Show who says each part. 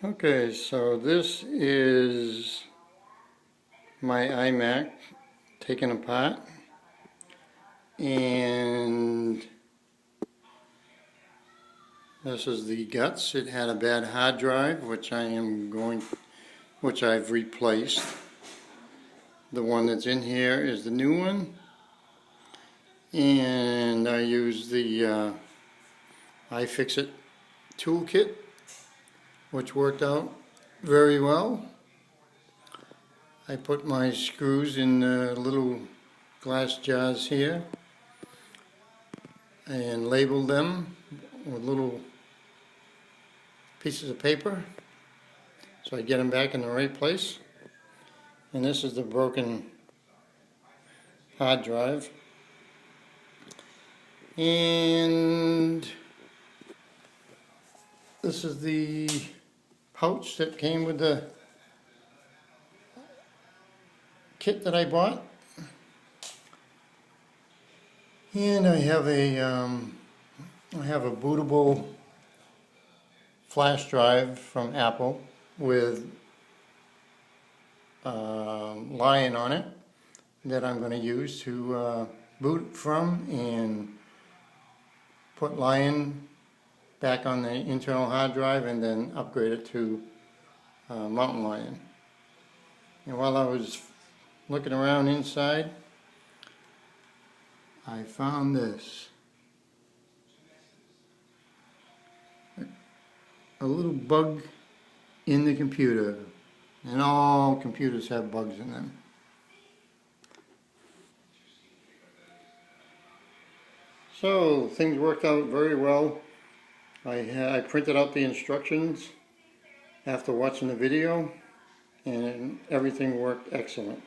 Speaker 1: Okay, so this is my iMac taken apart, and this is the guts. It had a bad hard drive, which I've replaced. The one that's in here is the new one, and I use the ifixit toolkit, which worked out very well. I put my screws in little glass jars here and labeled them with little pieces of paper so I get them back in the right place. And this is the broken hard drive. And this is the pouch that came with the kit that I bought. And I have a bootable flash drive from Apple with Lion on it that I'm going to use to boot from and put Lion back on the internal hard drive and then upgrade it to Mountain Lion. And while I was looking around inside, I found this. A little bug in the computer. And all computers have bugs in them. So things worked out very well. I printed out the instructions after watching the video, and everything worked excellent.